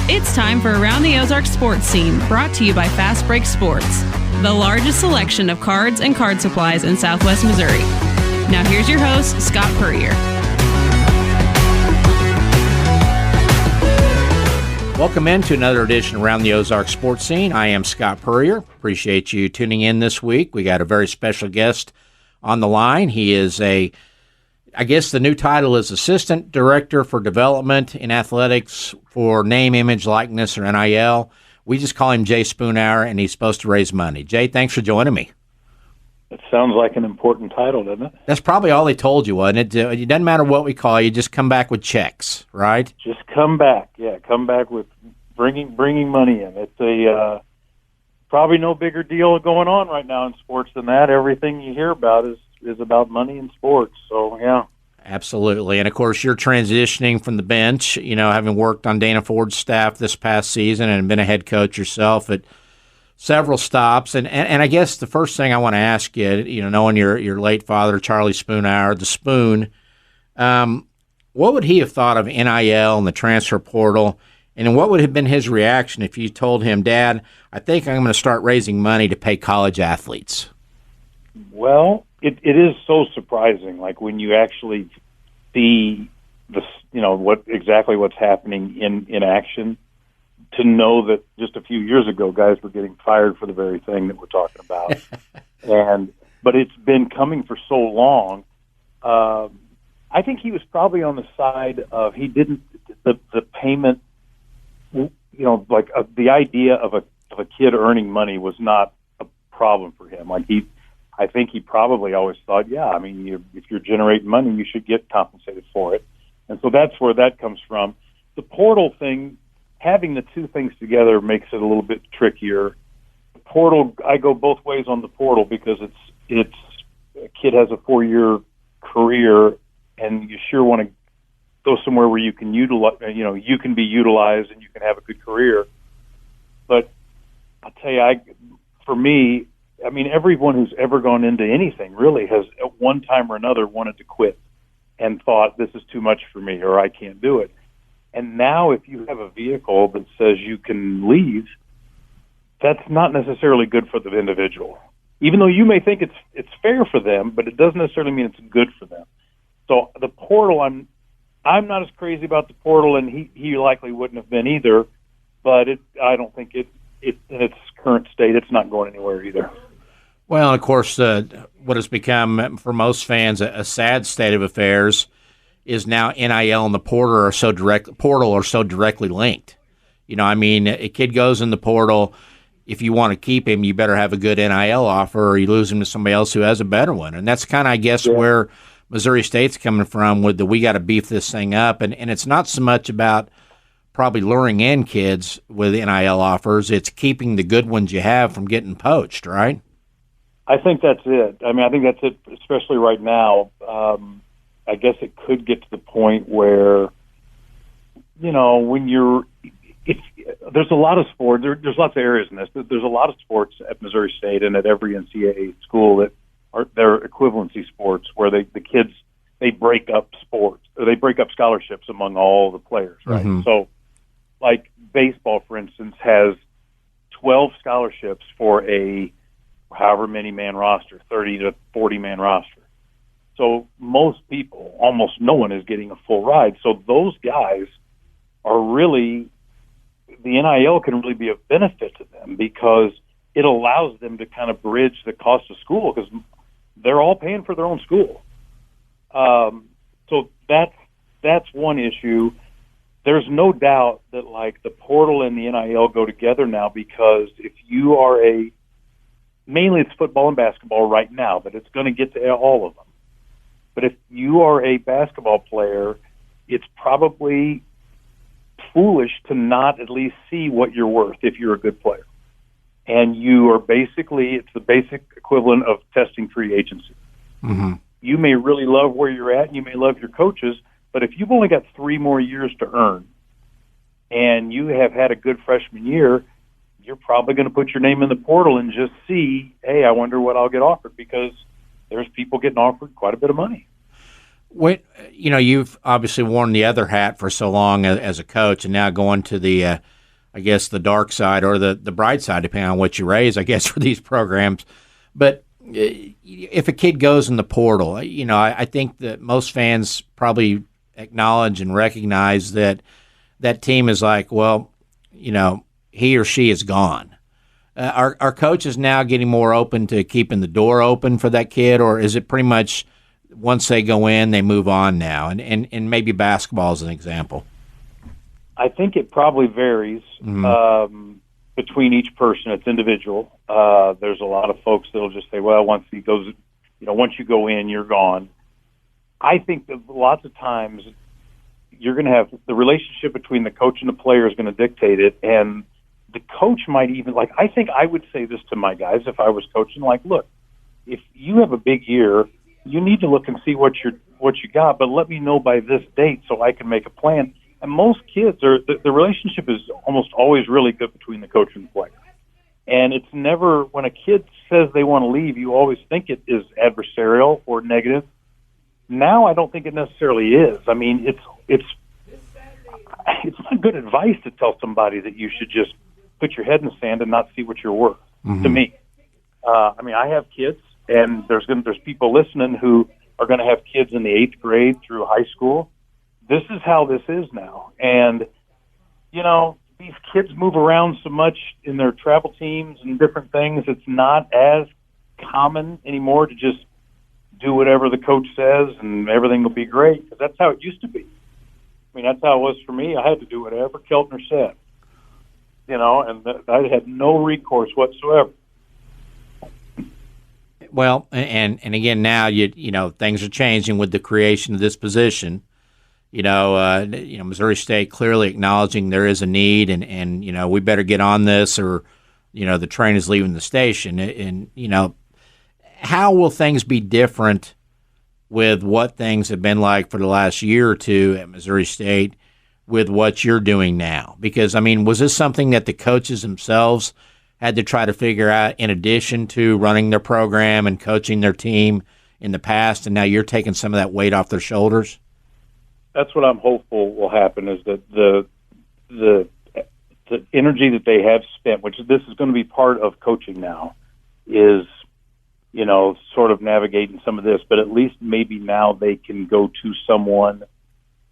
It's time for Around the Ozarks Sports Scene, brought to you by Fast Break Sports, the largest selection of cards and card supplies in Southwest Missouri. Now here's your host, Scott Puryear. Welcome into another edition Around the Ozarks Sports Scene. I am Scott Puryear. Appreciate you tuning in this week. We got a very special guest on the line. He is I guess the new title is Assistant Director for Development in Athletics for Name, Image, Likeness, or NIL. We just call him Jay Spoonhour, and he's supposed to raise money. Jay, thanks for joining me. It sounds like an important title, doesn't it? That's probably all they told you, wasn't it? It doesn't matter what we call you, just come back with checks, right? Just come back, yeah. Come back with bringing money in. It's a probably no bigger deal going on right now in sports than that. Everything you hear about is about money in sports, so yeah. Absolutely. And, of course, you're transitioning from the bench, having worked on Dana Ford's staff this past season and been a head coach yourself at several stops. And I guess the first thing I want to ask you, knowing your late father, Charlie Spoonhour, the Spoon, what would he have thought of NIL and the transfer portal? And what would have been his reaction if you told him, Dad, I think I'm going to start raising money to pay college athletes? Well, it is so surprising, like when you actually see what's happening in action, to know that just a few years ago guys were getting fired for the very thing that we're talking about. But it's been coming for so long. I think he was probably on the side of the payment, the idea of a kid earning money was not a problem for him. I think he probably always thought, if you're generating money, you should get compensated for it. And so that's where that comes from. The portal thing, having the two things together makes it a little bit trickier. The portal, I go both ways on the portal because it's a kid has a 4-year career, and you sure want to go somewhere where you can utilize, you can be utilized and you can have a good career. But I'll tell you, for me, everyone who's ever gone into anything really has at one time or another wanted to quit and thought, this is too much for me or I can't do it. And now if you have a vehicle that says you can leave, that's not necessarily good for the individual. Even though you may think it's fair for them, but it doesn't necessarily mean it's good for them. So the portal, I'm not as crazy about the portal, and he likely wouldn't have been either, but I don't think it in its current state, it's not going anywhere either. Well, and of course, what has become, for most fans, a sad state of affairs is now NIL and the portal are so directly linked. A kid goes in the portal. If you want to keep him, you better have a good NIL offer, or you lose him to somebody else who has a better one. And that's kind of, I guess, where Missouri State's coming from with we got to beef this thing up. And it's not so much about probably luring in kids with NIL offers. It's keeping the good ones you have from getting poached, right? I think that's it. I think that's it, especially right now. I guess it could get to the point where, when there's a lot of sports, there's lots of areas in this. There's a lot of sports at Missouri State and at every NCAA school that are their equivalency sports where the kids, they break up sports, or they break up scholarships among all the players, right? Mm-hmm. So, like baseball, for instance, has 12 scholarships for a however many man roster, 30 to 40 man roster. So most people, almost no one is getting a full ride. So those guys are really, the NIL can really be a benefit to them because it allows them to kind of bridge the cost of school because they're all paying for their own school. So that's one issue. There's no doubt that the portal and the NIL go together now because if you are mainly it's football and basketball right now, but it's going to get to all of them. But if you are a basketball player, it's probably foolish to not at least see what you're worth if you're a good player. And you are it's the basic equivalent of testing free agency. Mm-hmm. You may really love where you're at, and you may love your coaches, but if you've only got 3 more years to earn and you have had a good freshman year, you're probably going to put your name in the portal and just see, hey, I wonder what I'll get offered because there's people getting offered quite a bit of money. You've obviously worn the other hat for so long as a coach, and now going to the, I guess, the dark side or the bright side, depending on what you raise, I guess, for these programs. But if a kid goes in the portal, I think that most fans probably acknowledge and recognize that that team is like, well, he or she is gone. Are coaches now getting more open to keeping the door open for that kid, or is it pretty much once they go in, they move on now? And maybe basketball is an example. I think it probably varies between each person. It's individual. There's a lot of folks that'll just say, well, once he goes, once you go in, you're gone. I think that lots of times you're going to have the relationship between the coach and the player is going to dictate it. And the coach might even, I think I would say this to my guys if I was coaching, look, if you have a big year, you need to look and see what you got, but let me know by this date so I can make a plan. And most kids the relationship is almost always really good between the coach and the player. And it's never, when a kid says they want to leave, you always think it is adversarial or negative. Now I don't think it necessarily is. I mean, it's not good advice to tell somebody that you should just put your head in the sand and not see what you're worth. To me, I have kids, and there's people listening who are going to have kids in the 8th grade through high school. This is how this is now, and these kids move around so much in their travel teams and different things. It's not as common anymore to just do whatever the coach says and everything will be great, because that's how it used to be. I mean, that's how it was for me. I had to do whatever Keltner said, and I had no recourse whatsoever. Well, and again, now things are changing with the creation of this position. Missouri State clearly acknowledging there is a need, and we better get on this, or the train is leaving the station. And how will things be different with what things have been like for the last year or two at Missouri State with what you're doing now? Because, was this something that the coaches themselves had to try to figure out in addition to running their program and coaching their team in the past, and now you're taking some of that weight off their shoulders? That's what I'm hopeful will happen, is that the energy that they have spent, which this is going to be part of coaching now, is sort of navigating some of this, but at least maybe now they can go to someone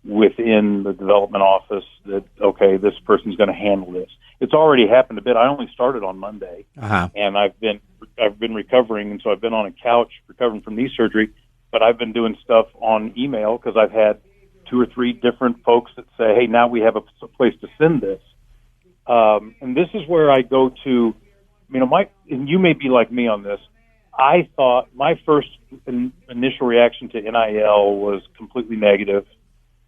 within the development office that, okay, this person's going to handle this. It's already happened a bit. I only started on Monday, and I've been recovering, and so I've been on a couch recovering from knee surgery, but I've been doing stuff on email because I've had 2 or 3 different folks that say, hey, now we have a place to send this. And this is where I go to, and you may be like me on this. I thought my first initial reaction to NIL was completely negative,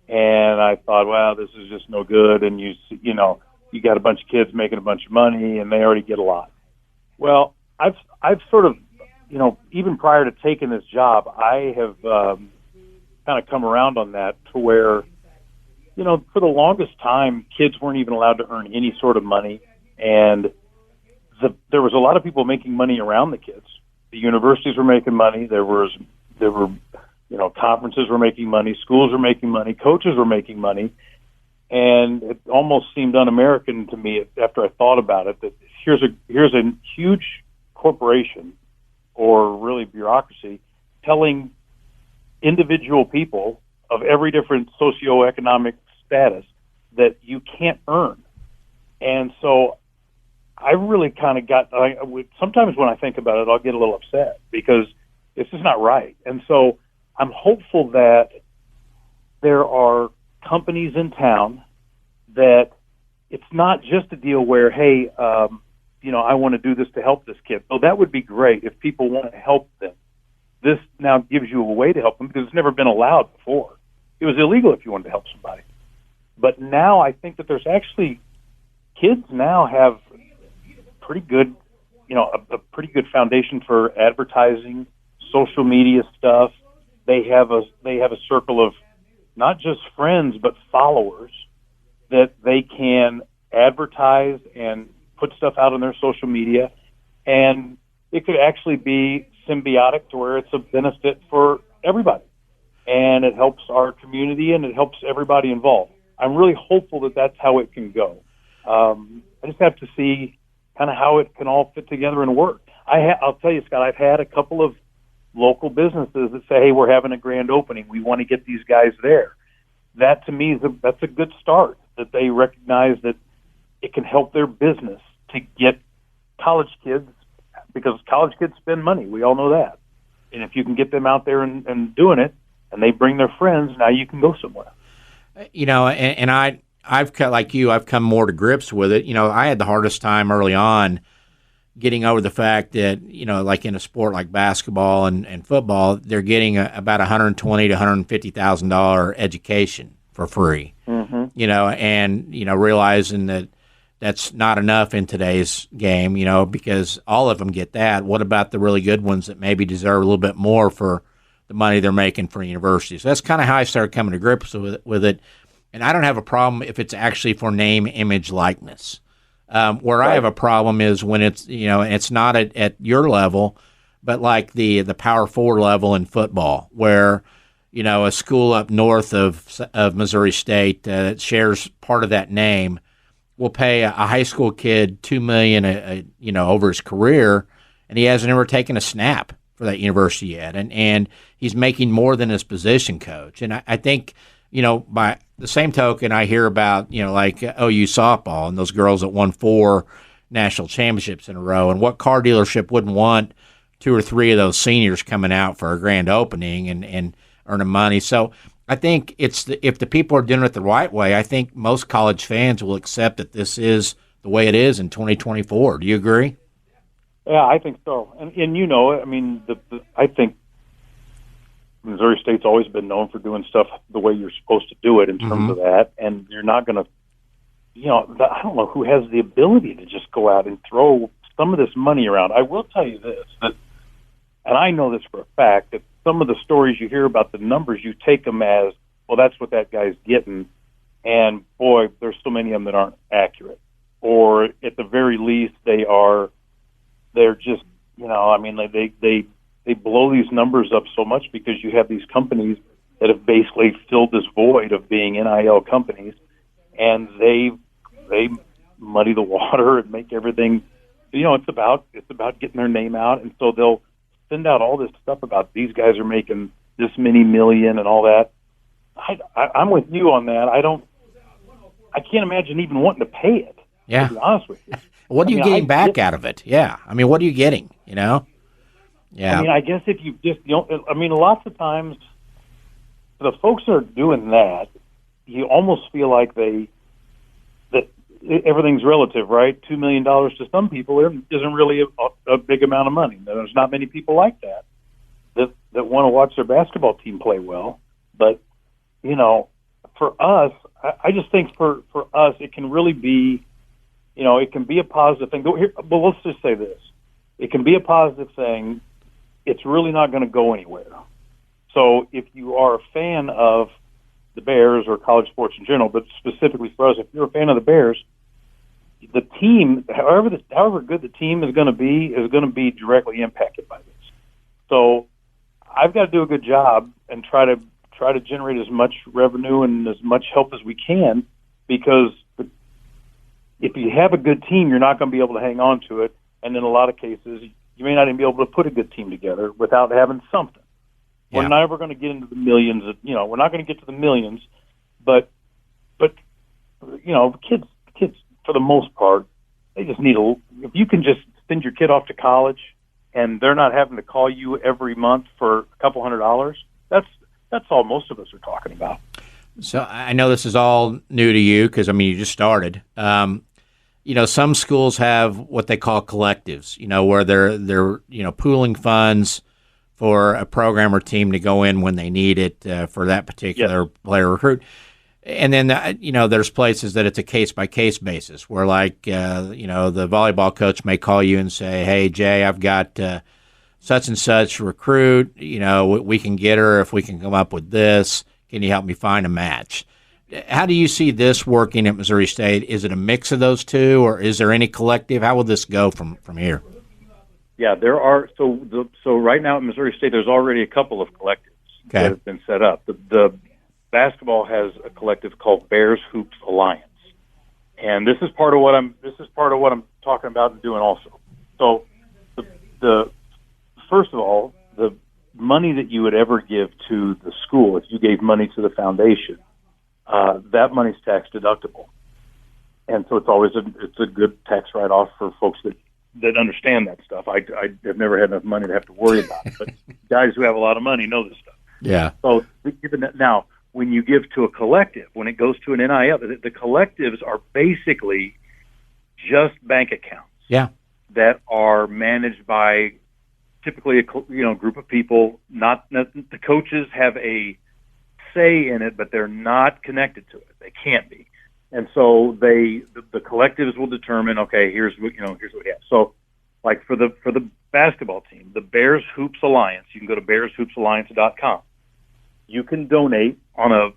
and I thought, wow, this is just no good. And you got a bunch of kids making a bunch of money, and they already get a lot. Well, I've sort of, even prior to taking this job, I have kind of come around on that to where, for the longest time, kids weren't even allowed to earn any sort of money, and there was a lot of people making money around the kids. The universities were making money. There were conferences were making money. Schools were making money. Coaches were making money. And it almost seemed un-American to me after I thought about it that here's a huge corporation, or really bureaucracy, telling individual people of every different socioeconomic status that you can't earn. And so I really kind of sometimes when I think about it, I'll get a little upset because this is not right. And so I'm hopeful that there are companies in town that it's not just a deal where, hey, I want to do this to help this kid. So that would be great if people want to help them. This now gives you a way to help them because it's never been allowed before. It was illegal if you wanted to help somebody. But now I think that there's actually kids now have pretty good, a pretty good foundation for advertising, social media stuff. They have a circle of not just friends but followers that they can advertise and put stuff out on their social media, and it could actually be symbiotic to where it's a benefit for everybody. and it helps our community, and it helps everybody involved. I'm really hopeful that that's how it can go. I just have to see kind of how it can all fit together and work. I'll tell you, Scott, I've had a couple of local businesses that say, hey, we're having a grand opening. We want to get these guys there. That, to me, that's a good start, that they recognize that it can help their business to get college kids, because college kids spend money. We all know that. And if you can get them out there and doing it, and they bring their friends, now you can go somewhere. I've come more to grips with it. I had the hardest time early on getting over the fact that, like in a sport like basketball and football, they're getting about $120,000 to $150,000 education for free. Mm-hmm. And realizing that that's not enough in today's game, because all of them get that. What about the really good ones that maybe deserve a little bit more for the money they're making for universities? So that's kind of how I started coming to grips with it. And I don't have a problem if it's actually for name, image, likeness. Where right. I have a problem is when it's, it's not at your level, but like the Power 4 level in football, where, a school up north of Missouri State that shares part of that name will pay a high school kid $2 million, over his career, and he hasn't ever taken a snap for that university yet, and he's making more than his position coach. And I think, by the same token, I hear about, like OU softball and those girls that won 4 national championships in a row, and what car dealership wouldn't want 2 or 3 of those seniors coming out for a grand opening and earning money. So I think if the people are doing it the right way, I think most college fans will accept that this is the way it is in 2024. Do you agree? Yeah, I think so. And I think Missouri State's always been known for doing stuff the way you're supposed to do it in terms of that, and you're not going to, I don't know who has the ability to just go out and throw some of this money around. I will tell you this, and I know this for a fact, that some of the stories you hear about the numbers, you take them as, well, that's what that guy's getting, and boy, there's so many of them that aren't accurate. Or at the very least, they're just, they blow these numbers up so much because you have these companies that have basically filled this void of being NIL companies, and they muddy the water and make everything. It's about getting their name out, and so they'll send out all this stuff about these guys are making this many million and all that. I'm with you on that. I can't imagine even wanting to pay it. Yeah. To be honest with you. What are you getting back out of it? Yeah. What are you getting? Yeah. I guess if you just, lots of times the folks that are doing that, you almost feel like that everything's relative, right? $2 million to some people isn't really a big amount of money. There's not many people like that want to watch their basketball team play well. But, for us, I just think for us, it can really be, it can be a positive thing. But let's just say this. It can be a positive thing. It's really not going to go anywhere. So if you are a fan of the Bears or college sports in general, but specifically for us, if you're a fan of the Bears, the team, however good the team is going to be directly impacted by this. So I've got to do a good job and try to generate as much revenue and as much help as we can, because if you have a good team, you're not going to be able to hang on to it, and in a lot of cases, you may not even be able to put a good team together without having something. Yeah. We're never going to get into the millions. We're not going to get to the millions, but kids for the most part, they just need if you can just send your kid off to college and they're not having to call you every month for a couple $100, that's all most of us are talking about. So I know this is all new to you because, you just started. Some schools have what they call collectives, where they're pooling funds for a program or team to go in when they need it for that particular player recruit. And then, there's places that it's a case-by-case basis where, like, the volleyball coach may call you and say, hey, Jay, I've got such and such recruit. We can get her if we can come up with this. Can you help me find a match? How do you see this working at Missouri State? Is it a mix of those two, or is there any collective? How will this go from here? Yeah, there are. So right now at Missouri State, there's already a couple of collectives. Okay. that have been set up. The basketball has a collective called Bears Hoops Alliance, and this is part of what I'm talking about and doing also. So the first of all, the money that you would ever give to the school, if you gave money to the foundation, that money's tax deductible, and so it's a good tax write-off for folks that understand that stuff. I have never had enough money to have to worry about it, but guys who have a lot of money know this stuff. Yeah. So given that, now, when you give to a collective, when it goes to an NIL, the collectives are basically just bank accounts. Yeah. That are managed by typically a group of people. Not the coaches have a say in it, but they're not connected to it. They can't be, and so the collectives will determine. Okay, here's what we have. So, like for the basketball team, the Bears Hoops Alliance, you can go to bearshoopsalliance.com. You can donate on a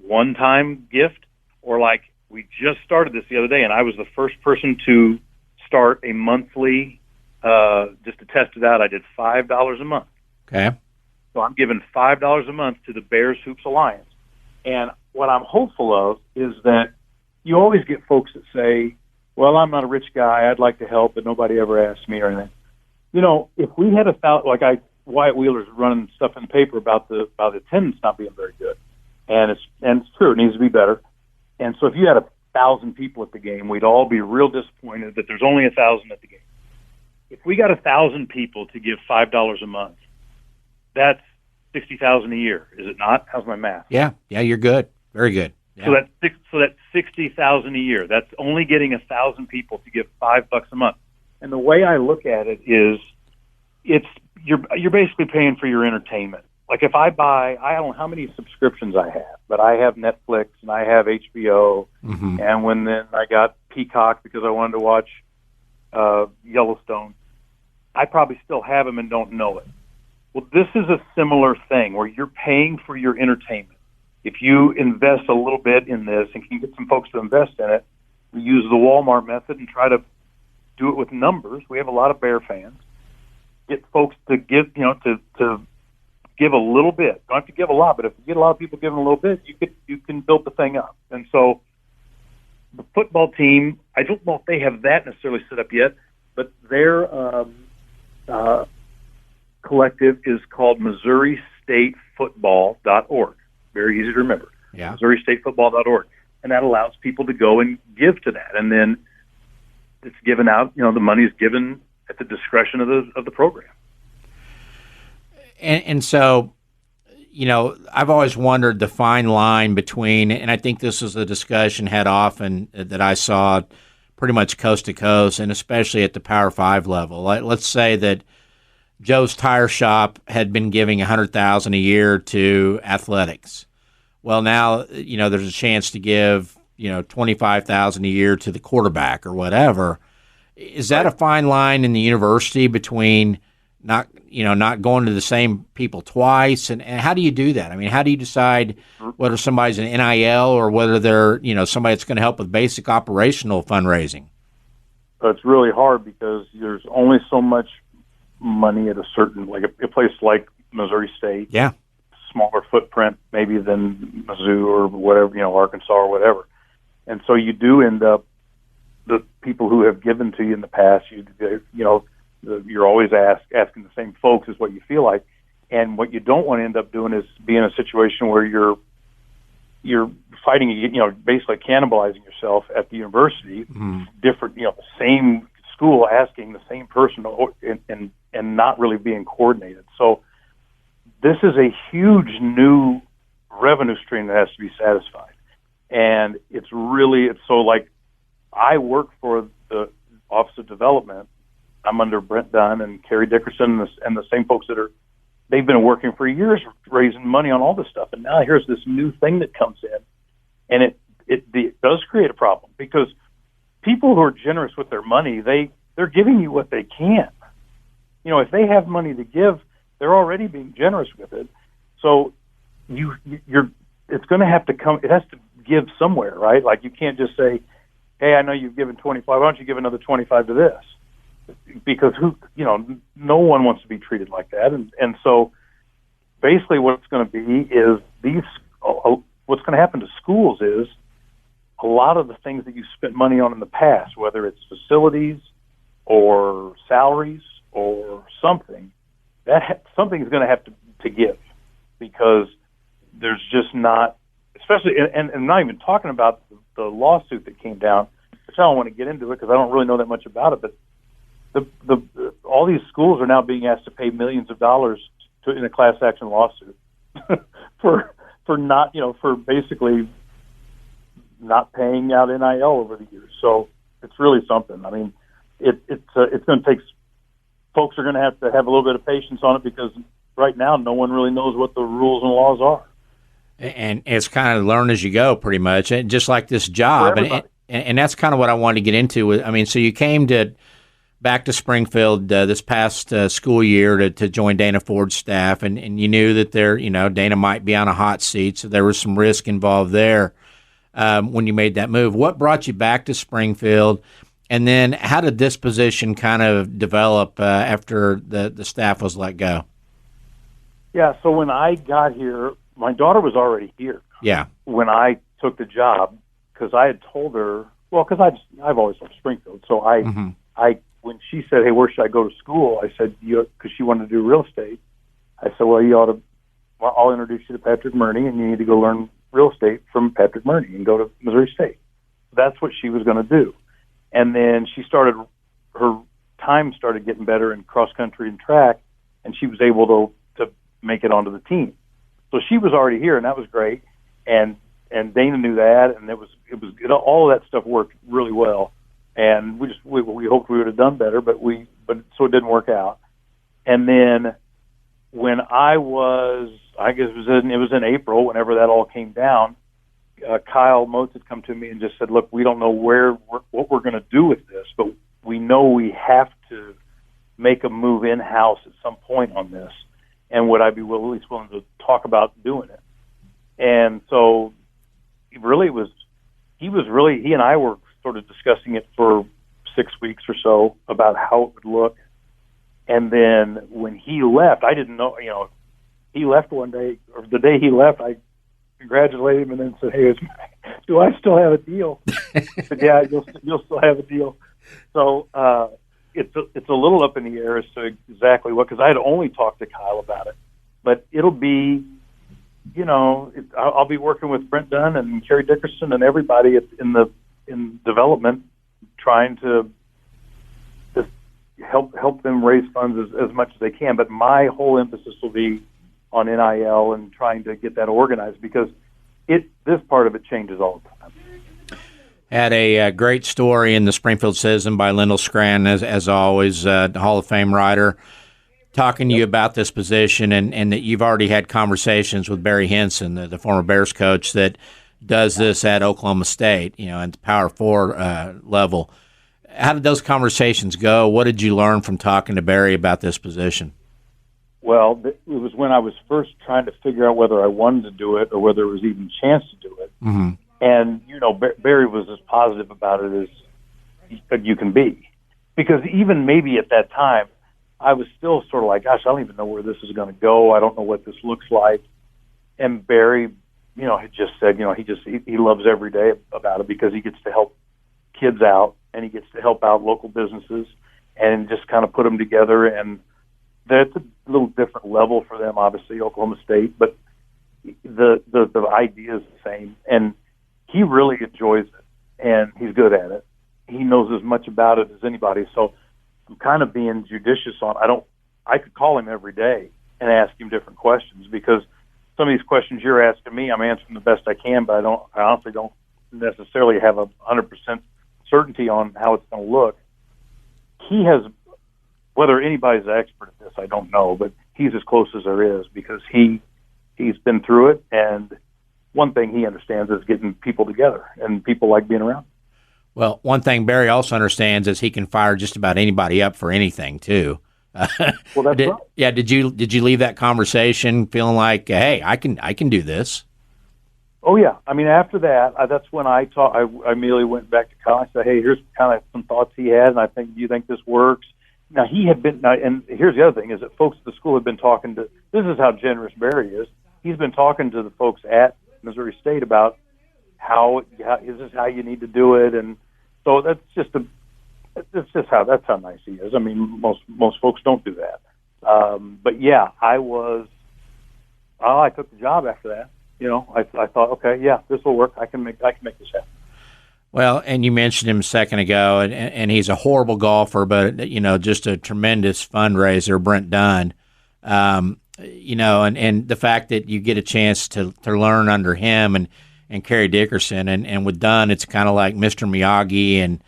one-time gift, or like we just started this the other day, and I was the first person to start a monthly, just to test it out. I did $5 a month. Okay. So I'm giving $5 a month to the Bears Hoops Alliance. And what I'm hopeful of is that you always get folks that say, well, I'm not a rich guy, I'd like to help, but nobody ever asked me or anything. If we had Wyatt Wheeler's running stuff in the paper about the attendance not being very good. And it's true, it needs to be better. And so if you had 1,000 people at the game, we'd all be real disappointed that there's only 1,000 at the game. If we got 1,000 people to give $5 a month, that's $60,000 a year, is it not? How's my math? Yeah, you're good, very good. Yeah. So that's $60,000 a year. That's only getting 1,000 people to give $5 a month. And the way I look at it is, you're basically paying for your entertainment. Like if I don't know how many subscriptions I have, but I have Netflix and I have HBO, Mm-hmm. and then I got Peacock because I wanted to watch Yellowstone. I probably still have them and don't know it. Well, this is a similar thing where you're paying for your entertainment. If you invest a little bit in this and can get some folks to invest in it, we use the Walmart method and try to do it with numbers. We have a lot of Bear fans. Get folks to give, to give a little bit. Don't have to give a lot, but if you get a lot of people giving a little bit, you can build the thing up. And so the football team, I don't know if they have that necessarily set up yet, but their collective is called MissouriStateFootball.org. Very easy to remember. Yeah. MissouriStateFootball.org. And that allows people to go and give to that. And then it's given out, the money is given at the discretion of the program. And so, I've always wondered the fine line between, and I think this is a discussion had often that I saw pretty much coast to coast, and especially at the Power 5 level. Let's say that Joe's Tire Shop had been giving $100,000 a year to athletics. Well, now, there's a chance to give, $25,000 a year to the quarterback or whatever. Is that a fine line in the university between not going to the same people twice? And how do you do that? I mean, how do you decide whether somebody's an NIL or whether they're, somebody that's going to help with basic operational fundraising? It's really hard because there's only so much money at a certain, like a place like Missouri State. Yeah. Smaller footprint maybe than Mizzou or whatever, Arkansas or whatever. And so you do end up, the people who have given to you in the past, you're always asking the same folks is what you feel like. And what you don't want to end up doing is be in a situation where you're fighting, basically cannibalizing yourself at the university, different, the same school asking the same person and not really being coordinated. So this is a huge new revenue stream that has to be satisfied. And it's so like I work for the Office of Development. I'm under Brent Dunn and Kerry Dickerson and the same folks they've been working for years raising money on all this stuff. And now here's this new thing that comes in. And it does create a problem because people who are generous with their money, they're giving you what they can. If they have money to give, they're already being generous with it. So it's going to have to come, it has to give somewhere, right? Like you can't just say, hey, I know you've given 25, why don't you give another 25 to this? Because no one wants to be treated like that. And so basically what it's going to be is what's going to happen to schools is a lot of the things that you spent money on in the past, whether it's facilities or salaries or something, something is going to have to give, because there's just not, especially, and I'm not even talking about the lawsuit that came down, which I don't want to get into it because I don't really know that much about it, but all these schools are now being asked to pay millions of dollars in a class action lawsuit for not, for basically not paying out NIL over the years. So it's really something. I mean, it's going to take, folks are going to have a little bit of patience on it, because right now no one really knows what the rules and laws are. And it's kind of learn as you go, pretty much, and just like this job. And that's kind of what I wanted to get into. I mean, so you came back to Springfield this past school year to join Dana Ford's staff, and you knew that Dana might be on a hot seat, so there was some risk involved there when you made that move. What brought you back to Springfield, and then how did this position kind of develop after the staff was let go? Yeah, so when I got here, my daughter was already here. Yeah. When I took the job, because I had told her, well, because I've always loved Springfield, so when she said, "Hey, where should I go to school?" I said, because she wanted to do real estate. I said, "Well, I'll introduce you to Patrick Murney, and you need to go learn real estate from Patrick Murney and go to Missouri State." That's what she was going to do. And then her time started getting better in cross country and track, and she was able to make it onto the team. So she was already here, and that was great. And Dana knew that, and it was all of that stuff worked really well. And we hoped we would have done better, but so it didn't work out. And then when I guess it was in April, whenever that all came down, Kyle Motes had come to me and just said, "Look, we don't know what we're going to do with this, but we know we have to make a move in-house at some point on this. And would I be at least willing to talk about doing it?" And so he and I were sort of discussing it for 6 weeks or so about how it would look. And then when he left, I didn't know, he left one day, or the day he left, I congratulated him and then said, "Hey, do I still have a deal?" He said, "Yeah, you'll still have a deal." So it's a little up in the air as to exactly what, because I had only talked to Kyle about it. But it'll be, I'll be working with Brent Dunn and Kerry Dickerson and everybody in development, trying to just help them raise funds as much as they can. But my whole emphasis will be on NIL and trying to get that organized, because this part of it changes all the time. Had a great story in the Springfield Citizen by Lyndall Scranton, as always, Hall of Fame writer, talking to you about this position, and that you've already had conversations with Barry Henson, the former Bears coach that does this at Oklahoma State, at the Power 4 level. How did those conversations go? What did you learn from talking to Barry about this position? Well, it was when I was first trying to figure out whether I wanted to do it or whether there was even a chance to do it. Mm-hmm. And, Barry was as positive about it as you can be. Because even maybe at that time, I was still sort of like, gosh, I don't even know where this is going to go. I don't know what this looks like. And Barry, had just said, he loves every day about it, because he gets to help kids out, and he gets to help out local businesses and just kind of put them together. And that's a little different level for them, obviously, Oklahoma State, but the idea is the same. And he really enjoys it, and he's good at it. He knows as much about it as anybody. So I'm kind of being judicious on. I could call him every day and ask him different questions, because some of these questions you're asking me, I'm answering the best I can, but I honestly don't necessarily have 100% certainty on how it's going to look. He has, whether anybody's an expert at this, I don't know, but he's as close as there is, because he's been through it, and one thing he understands is getting people together, and people like being around. Well, one thing Barry also understands is he can fire just about anybody up for anything too. Well, that's right. Yeah. Did you leave that conversation feeling like, hey, I can do this? Oh yeah. I mean, after that, that's when I immediately went back to Kyle. I said, hey, here's kind of some thoughts he had, and do you think this works? Now he had been, and here's the other thing: is that folks at the school have been talking to. This is how generous Barry is. He's been talking to the folks at Missouri State about how is this how you need to do it, and so that's just how nice he is. I mean, most folks don't do that. But yeah, I took the job after that. I thought, okay, yeah, this will work. I can make this happen. Well, and you mentioned him a second ago, and he's a horrible golfer, but just a tremendous fundraiser, Brent Dunn. And the fact that you get a chance to learn under him and Kerry Dickerson, and with Dunn, it's kind of like Mr. Miyagi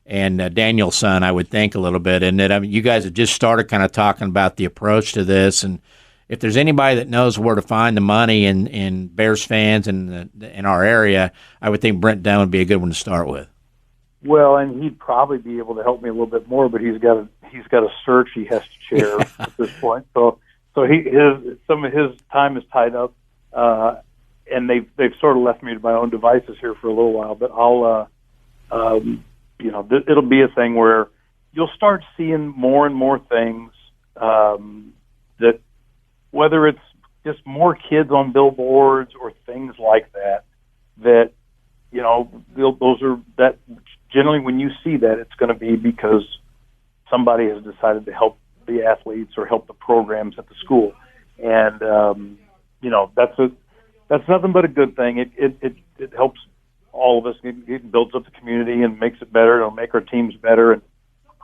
and Danielson, I would think a little bit. And that you guys have just started kind of talking about the approach to this, and if there's anybody that knows where to find the money in Bears fans and in our area, I would think Brent Dunn would be a good one to start with. Well, and he'd probably be able to help me a little bit more, but he's got a search he has to chair at this point. So some of his time is tied up, and they've sort of left me to my own devices here for a little while. But it'll be a thing where you'll start seeing more and more things that. Whether it's just more kids on billboards or things like that, those are that generally when you see that, it's going to be because somebody has decided to help the athletes or help the programs at the school, and that's nothing but a good thing. It helps all of us. It builds up the community and makes it better. It'll make our teams better, and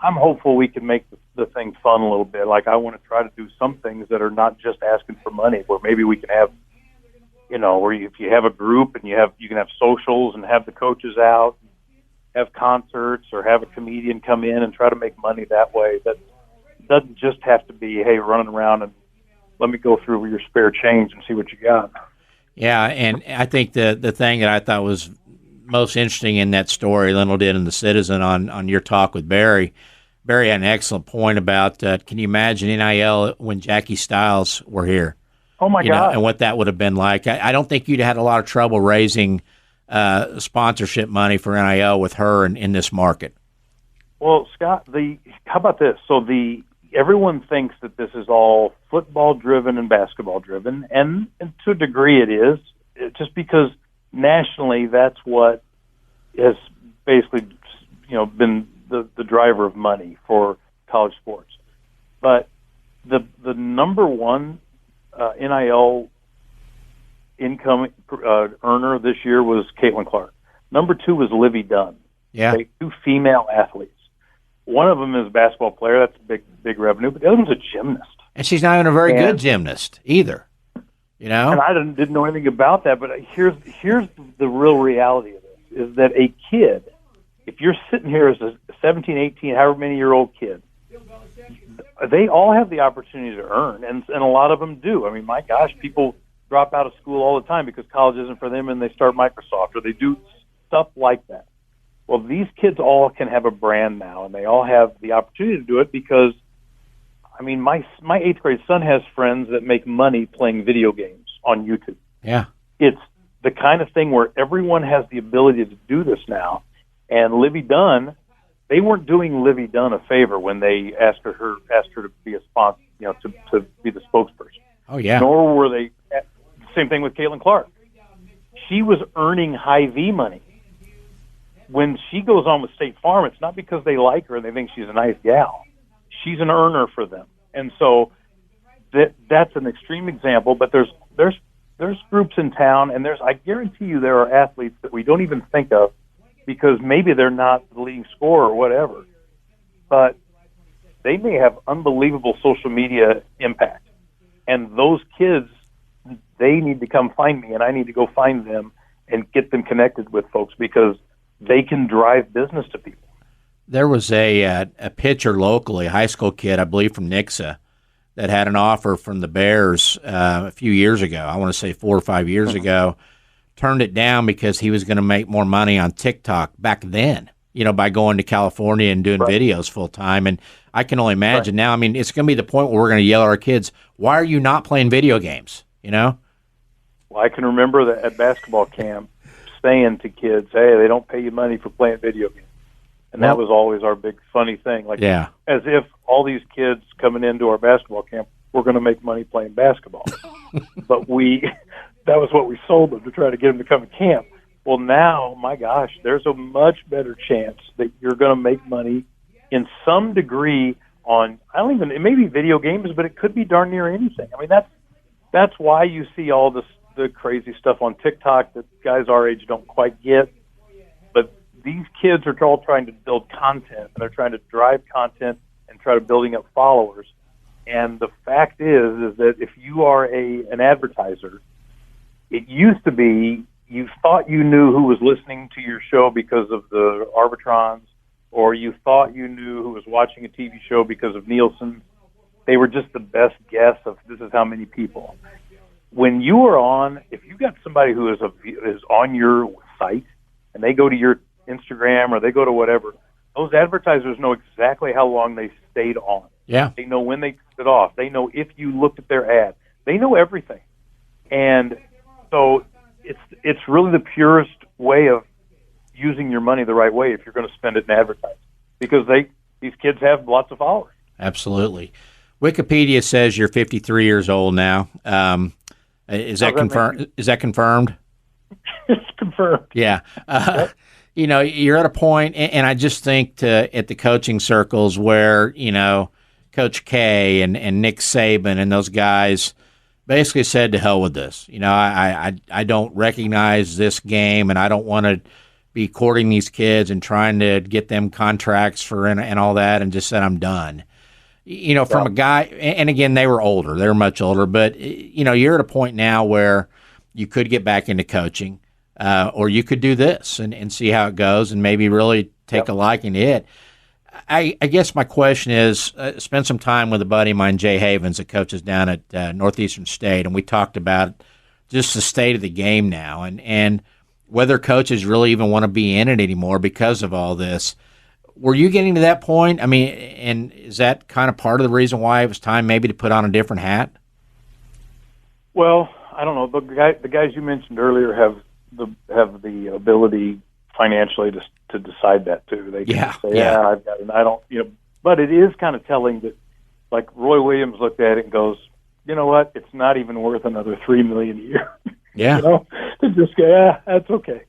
I'm hopeful we can make the thing fun a little bit. Like I want to try to do some things that are not just asking for money, where maybe we can have, where if you have a group and you can have socials and have the coaches out, have concerts, or have a comedian come in and try to make money that way. That doesn't just have to be, hey, running around and let me go through your spare change and see what you got. Yeah, and I think the thing that I thought was most interesting in that story Lindell did in the Citizen on your talk with Barry. Barry had an excellent point about can you imagine NIL when Jackie Stiles were here? Oh my God! And what that would have been like. I don't think you'd had a lot of trouble raising sponsorship money for NIL with her in this market. Well, Scott, how about this? So everyone thinks that this is all football driven and basketball driven, and to a degree it is, just because nationally that's what has basically been the driver of money for college sports. But the number one NIL income earner this year was Caitlin Clark. Number two was Livy Dunn. Yeah, two female athletes. One of them is a basketball player. That's big revenue. But the other one's a gymnast. And she's not even a very good gymnast either. And I didn't know anything about that. But here's the real reality of this: is that a kid, if you're sitting here as a 17, 18, however many year old kid, they all have the opportunity to earn, and a lot of them do. I mean, my gosh, people drop out of school all the time because college isn't for them, and they start Microsoft or they do stuff like that. Well, these kids all can have a brand now, and they all have the opportunity to do it because, I mean, my 8th grade son has friends that make money playing video games on YouTube. Yeah. It's the kind of thing where everyone has the ability to do this now. And Livy Dunn, they weren't doing Livy Dunn a favor when they asked her to be a sponsor, to be the spokesperson. Oh, yeah. Nor were they, same thing with Caitlin Clark. She was earning Hy-Vee money. When she goes on with State Farm, it's not because they like her and they think she's a nice gal. She's an earner for them. And so that's an extreme example, but there's groups in town, and I guarantee you there are athletes that we don't even think of because maybe they're not the leading scorer or whatever, but they may have unbelievable social media impact. And those kids, they need to come find me, and I need to go find them and get them connected with folks because they can drive business to people. There was a pitcher locally, a high school kid, I believe from Nixa, that had an offer from the Bears a few years ago. I want to say 4 or 5 years ago. Turned it down because he was going to make more money on TikTok back then, by going to California and doing videos full time. And I can only imagine now. I mean, it's going to be the point where we're going to yell at our kids, "Why are you not playing video games?" Well, I can remember that at basketball camp saying to kids, "Hey, they don't pay you money for playing video games." And that was always our big funny thing. Like, as if all these kids coming into our basketball camp were going to make money playing basketball. But that was what we sold them to try to get them to come to camp. Well, now, my gosh, there's a much better chance that you're going to make money in some degree on, it may be video games, but it could be darn near anything. I mean, that's why you see all the crazy stuff on TikTok that guys our age don't quite get. But these kids are all trying to build content, and they're trying to drive content and try to building up followers. And the fact is that if you are an advertiser, it used to be you thought you knew who was listening to your show because of the Arbitrons, or you thought you knew who was watching a TV show because of Nielsen. They were just the best guess of this is how many people. When you are on, if you got somebody who is on your site and they go to your Instagram or they go to whatever, those advertisers know exactly how long they stayed on. Yeah. They know when they took it off. They know if you looked at their ad. They know everything. And so it's really the purest way of using your money the right way if you're going to spend it in advertising, because these kids have lots of followers. Absolutely. Wikipedia says you're 53 years old now. Is that confirmed? Is that confirmed? It's confirmed. Yeah. You're at a point, and I just think at the coaching circles where, Coach K and Nick Saban and those guys basically said, to hell with this. I don't recognize this game, and I don't want to be courting these kids and trying to get them contracts for and all that, and just said, I'm done. From a guy, and again, they were older. They were much older, but, you're at a point now where you could get back into coaching, or you could do this and see how it goes and maybe really take a liking to it. I guess my question is, spend some time with a buddy of mine, Jay Havens, that coaches down at Northeastern State, and we talked about just the state of the game now and whether coaches really even want to be in it anymore because of all this. Were you getting to that point? I mean, and is that kind of part of the reason why it was time maybe to put on a different hat? Well, I don't know. The guys you mentioned earlier have the ability financially to decide that too. They can say, I've got it. I don't, but it is kind of telling that, like, Roy Williams looked at it and goes, you know what? It's not even worth another $3 million a year. Yeah. To just go, that's okay.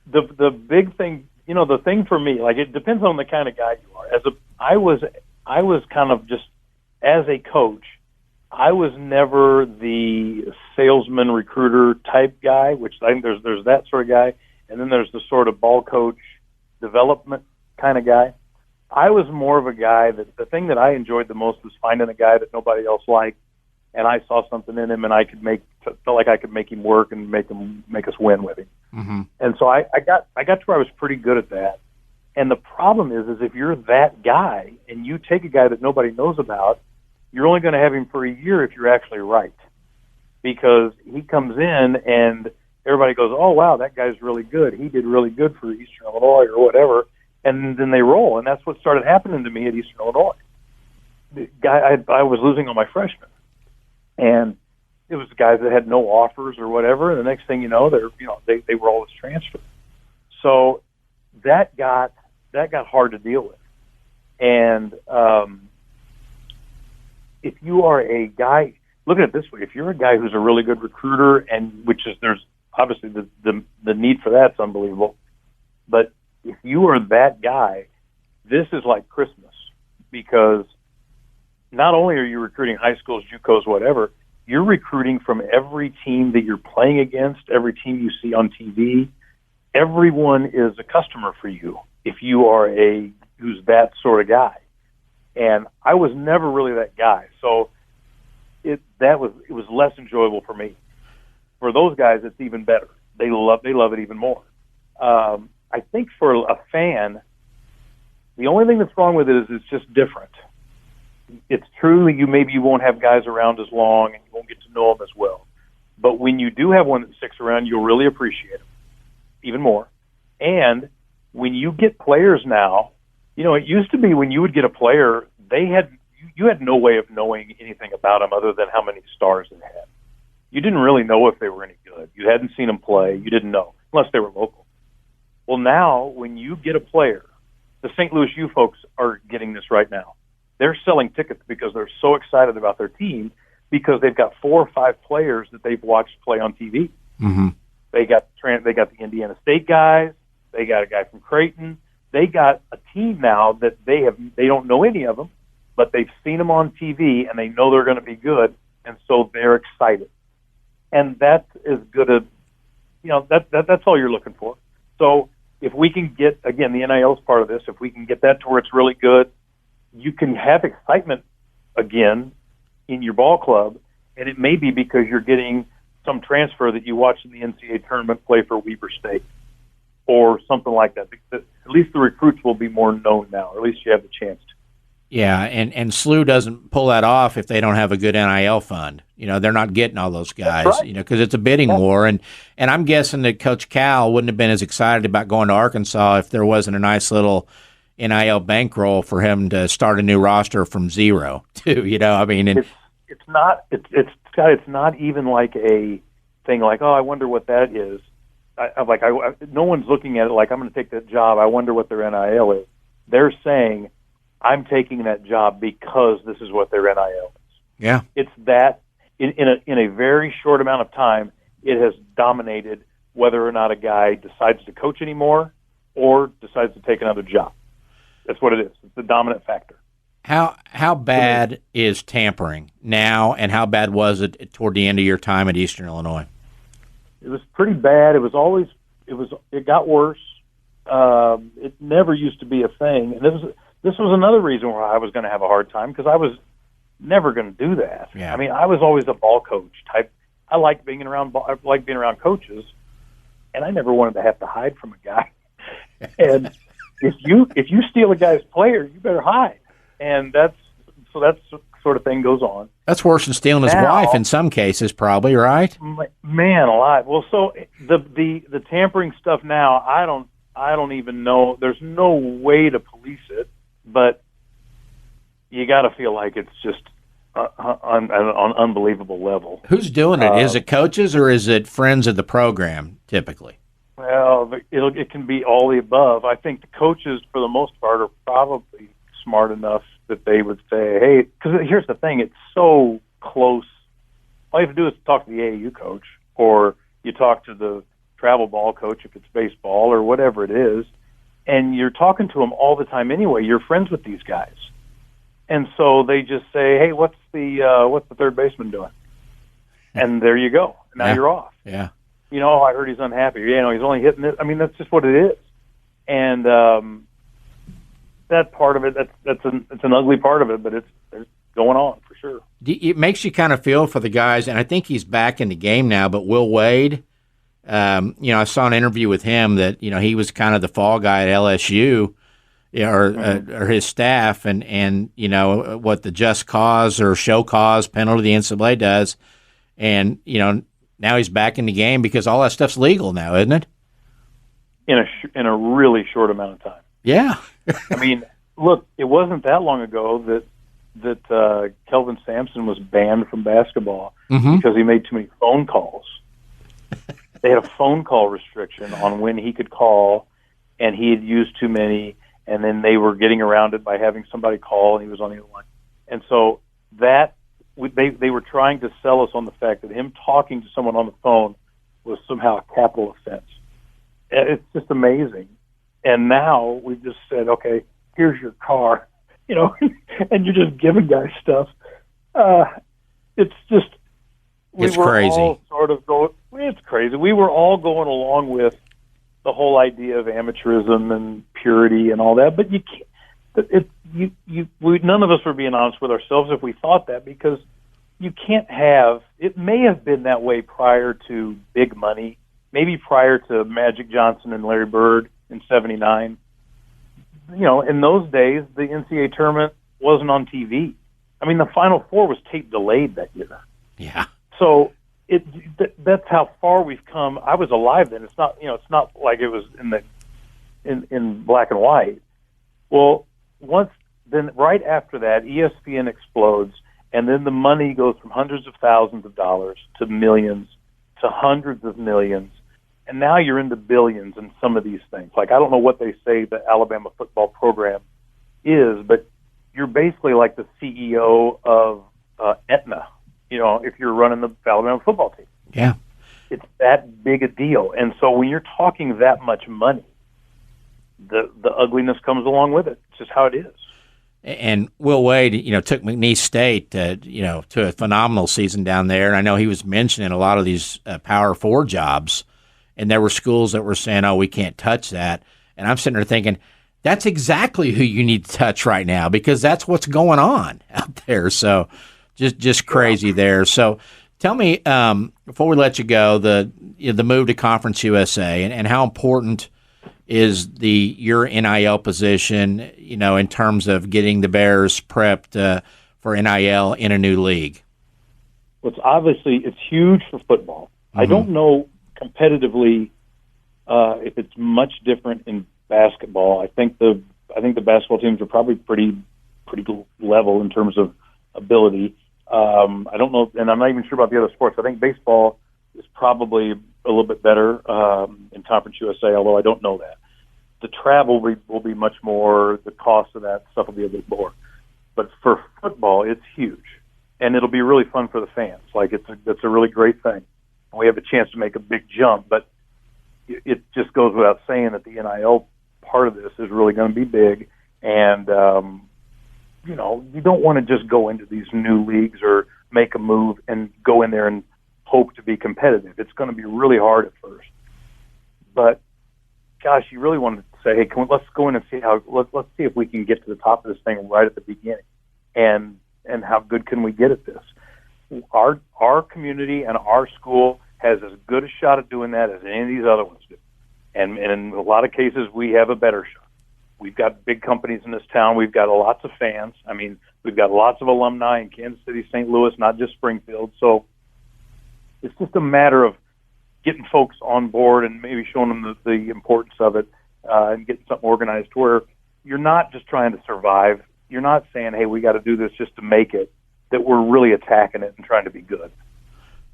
The big thing, the thing for me, like, it depends on the kind of guy you are. I was kind of just, as a coach, I was never the salesman recruiter type guy, which I think there's that sort of guy, and then there's the sort of ball coach development kind of guy. I was more of a guy that the thing that I enjoyed the most was finding a guy that nobody else liked, and I saw something in him, and I felt like I could make him work and make us win with him. Mm-hmm. And so I got to where I was pretty good at that. And the problem is if you're that guy and you take a guy that nobody knows about, you're only going to have him for a year if you're actually right, because he comes in and everybody goes, oh, wow, that guy's really good. He did really good for Eastern Illinois or whatever, and then they roll. And that's what started happening to me at Eastern Illinois. The guy, I was losing on my freshmen, and it was guys that had no offers or whatever. And the next thing you know, they were always transferred. So that got hard to deal with. And if you are a guy, look at it this way: if you're a guy who's a really good recruiter, and there's obviously the need for that's unbelievable. But if you are that guy, this is like Christmas, because not only are you recruiting high schools, JUCOs, whatever, you're recruiting from every team that you're playing against, every team you see on TV. Everyone is a customer for you if you are who's that sort of guy. And I was never really that guy, so it was less enjoyable for me. For those guys, it's even better. They love it even more. I think for a fan, the only thing that's wrong with it is it's just different. It's true that maybe you won't have guys around as long and you won't get to know them as well. But when you do have one that sticks around, you'll really appreciate them even more. And when you get players now, it used to be when you would get a player, you had no way of knowing anything about them other than how many stars they had. You didn't really know if they were any good. You hadn't seen them play. You didn't know, unless they were local. Well, now, when you get a player the St. Louis U folks are getting this right now. They're selling tickets because they're so excited about their team because they've got 4 or 5 players that they've watched play on TV. Mm-hmm. They got the Indiana State guys. They got a guy from Creighton. They got a team now that they don't know any of them, but they've seen them on TV and they know they're going to be good, and so they're excited. And that's as good a, that's all you're looking for. So if we can get, again, the NIL's part of this, if we can get that to where it's really good, you can have excitement again in your ball club, and it may be because you're getting some transfer that you watched in the NCAA tournament play for Weber State or something like that. At least the recruits will be more known now, or at least you have the chance to. Yeah, and SLU doesn't pull that off if they don't have a good NIL fund. They're not getting all those guys, right. Because it's a bidding war. And I'm guessing that Coach Cal wouldn't have been as excited about going to Arkansas if there wasn't a nice little NIL bankroll for him to start a new roster from zero, too. It's not even like a thing like, oh, I wonder what that is. No one's looking at it like, I'm going to take that job. I wonder what their NIL is. They're saying, I'm taking that job because this is what their NIL is. Yeah. It's that in a very short amount of time, it has dominated whether or not a guy decides to coach anymore or decides to take another job. That's what it is. It's the dominant factor. How bad is tampering now, and how bad was it toward the end of your time at Eastern Illinois? It was pretty bad. It got worse. It never used to be a thing, and this was another reason why I was going to have a hard time, because I was never going to do that. Yeah. I mean, I was always a ball coach type. I like being around coaches, and I never wanted to have to hide from a guy. And if you steal a guy's player, you better hide. And that sort of thing goes on. That's worse than stealing his wife in some cases, probably, right? Man alive. Well, so the tampering stuff now, I don't even know. There's no way to police it, but you got to feel like it's just on an unbelievable level. Who's doing it? Is it coaches or is it friends of the program typically? Well, it can be all the above. I think the coaches, for the most part, are probably smart enough that they would say, hey, because here's the thing, it's so close. All you have to do is talk to the AAU coach, or you talk to the travel ball coach if it's baseball or whatever it is, and you're talking to them all the time anyway. You're friends with these guys. And so they just say, hey, what's the third baseman doing? And there you go. Now you're off. Yeah. I heard he's unhappy. He's only hitting it. I mean, that's just what it is. And that part of it, it's an ugly part of it, but it's going on for sure. It makes you kind of feel for the guys, and I think he's back in the game now, but Will Wade, I saw an interview with him that, he was kind of the fall guy at LSU, or his staff, and what the just cause or show cause penalty the NCAA does, and, now he's back in the game because all that stuff's legal now, isn't it? In a really short amount of time. Yeah. I mean, look, it wasn't that long ago that Kelvin Sampson was banned from basketball because he made too many phone calls. They had a phone call restriction on when he could call, and he had used too many, and then they were getting around it by having somebody call, and he was on the other line. And so they were trying to sell us on the fact that him talking to someone on the phone was somehow a capital offense. It's just amazing. And now we've just said, okay, here's your car, and you're just giving guys stuff. It's just, it's crazy. All sort of going, it's crazy. We were all going along with the whole idea of amateurism and purity and all that, but you can't. None of us were being honest with ourselves if we thought that, because you can't have. It may have been that way prior to big money, maybe prior to Magic Johnson and Larry Bird in '79. In those days, the NCAA tournament wasn't on TV. I mean, the Final Four was tape delayed that year. Yeah. So that's how far we've come. I was alive then. It's not like it was in black and white. Well, then right after that, ESPN explodes, and then the money goes from hundreds of thousands of dollars to millions to hundreds of millions, And now you're into billions in some of these things. Like, I don't know what they say the Alabama football program is, but you're basically like the CEO of Aetna, if you're running the Alabama football team. Yeah. It's that big a deal. And so when you're talking that much money, the ugliness comes along with it. It's just how it is. And Will Wade, took McNeese State, to a phenomenal season down there. And I know he was mentioning a lot of these Power 4 jobs, and there were schools that were saying, "Oh, we can't touch that." And I'm sitting there thinking, that's exactly who you need to touch right now, because that's what's going on out there. So just crazy there. So tell me, before we let you go, the move to Conference USA and how important is your NIL position, in terms of getting the Bears prepped for NIL in a new league? Well, it's huge for football. Mm-hmm. I don't know competitively if it's much different in basketball. I think the basketball teams are probably pretty level in terms of ability. I don't know, and I'm not even sure about the other sports. I think baseball is probably a little bit better in Conference USA, although I don't know that. The travel will be much more. The cost of that stuff will be a bit more. But for football, it's huge, and it'll be really fun for the fans. Like, it's a really great thing. We have a chance to make a big jump, but it just goes without saying that the NIL part of this is really going to be big. And you don't want to just go into these new leagues or make a move and go in there and hope to be competitive. It's going to be really hard at first. But gosh, you really want to say, hey, let's go in and see let's see if we can get to the top of this thing right at the beginning, and how good can we get at this? Our community and our school has as good a shot at doing that as any of these other ones do, and in a lot of cases we have a better shot. We've got big companies in this town. We've got lots of fans. I mean, we've got lots of alumni in Kansas City, St. Louis, not just Springfield. So it's just a matter of getting folks on board and maybe showing them the importance of it, and getting something organized to where you're not just trying to survive. You're not saying, hey, we got to do this just to make it, that we're really attacking it and trying to be good.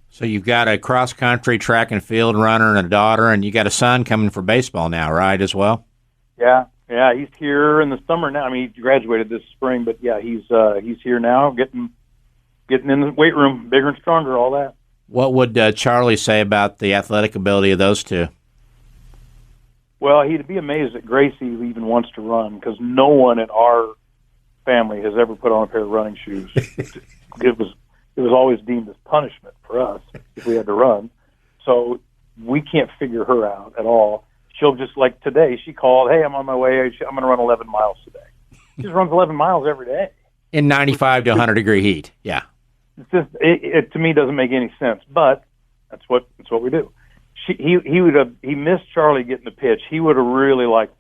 So you've got a cross-country track and field runner and a daughter, and you got a son coming for baseball now, right, as well? Yeah, he's here in the summer now. I mean, he graduated this spring, but yeah, he's here now, getting in the weight room, bigger and stronger, all that. What would Charlie say about the athletic ability of those two? Well, he'd be amazed that Gracie even wants to run, because no one in our family has ever put on a pair of running shoes. It was always deemed as punishment for us if we had to run. So we can't figure her out at all. She'll just, like today, she called, hey, I'm on my way. I'm going to run 11 miles today. She just runs 11 miles every day. In 95 to 100-degree heat, yeah. It's just, it to me doesn't make any sense, but that's what we do. He missed Charlie getting the pitch. He would have really liked,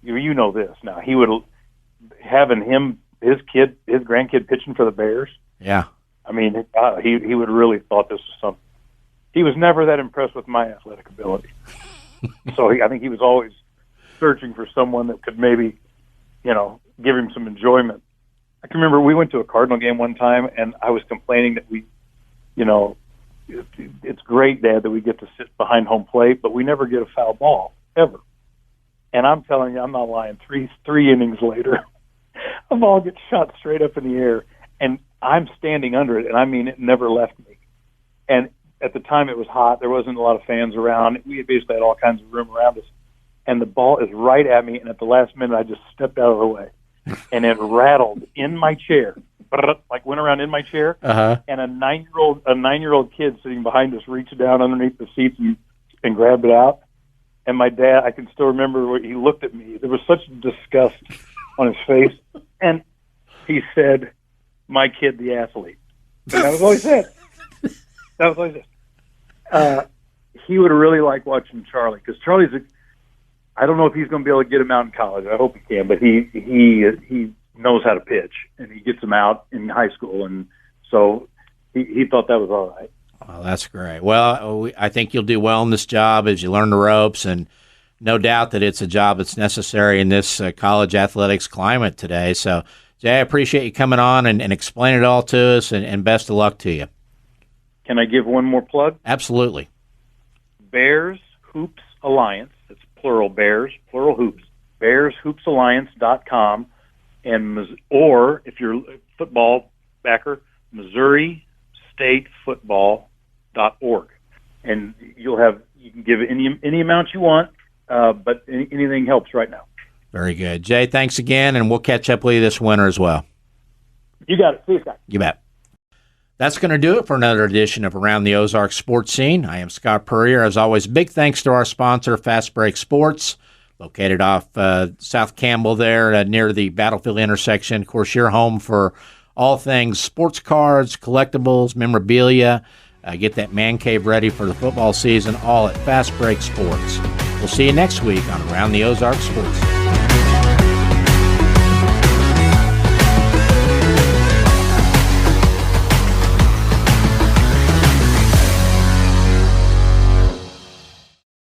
you know this now. He would have having his grandkid pitching for the Bears. Yeah. I mean, he would have really thought this was something. He was never that impressed with my athletic ability, so I think he was always searching for someone that could maybe, give him some enjoyment. I can remember we went to a Cardinal game one time, and I was complaining that it's great, Dad, that we get to sit behind home plate, but we never get a foul ball, ever. And I'm telling you, I'm not lying, three innings later, a ball gets shot straight up in the air, and I'm standing under it, and I mean, it never left me. And at the time, it was hot. There wasn't a lot of fans around. We basically had all kinds of room around us. And the ball is right at me, and at the last minute, I just stepped out of the way. And it rattled in my chair, like went around in my chair. Uh-huh. And a 9-year-old kid sitting behind us reached down underneath the seats and grabbed it out. And my dad, I can still remember, he looked at me. There was such disgust on his face. And he said, my kid, the athlete. And that was all he said. He would have really liked watching Charlie, because Charlie's I don't know if he's going to be able to get him out in college. I hope he can, but he knows how to pitch, and he gets him out in high school, and so he thought that was all right. Well, that's great. Well, I think you'll do well in this job as you learn the ropes, and no doubt that it's a job that's necessary in this college athletics climate today. So, Jay, I appreciate you coming on and explaining it all to us, and best of luck to you. Can I give one more plug? Absolutely. Bears Hoops Alliance. It's plural Bears, plural Hoops. BearsHoopsAlliance.com, or if you're a football backer, MissouriStateFootball.org, and you can give any amount you want, but anything helps right now. Very good. Jay, thanks again, and we'll catch up with you this winter as well. You got it. See you, Scott. You bet. That's going to do it for another edition of Around the Ozarks Sports Scene. I am Scott Puryear. As always, big thanks to our sponsor, Fast Break Sports, located off South Campbell there near the Battlefield intersection. Of course, your home for all things sports cards, collectibles, memorabilia. Get that man cave ready for the football season, all at Fast Break Sports. We'll see you next week on Around the Ozarks Sports Scene.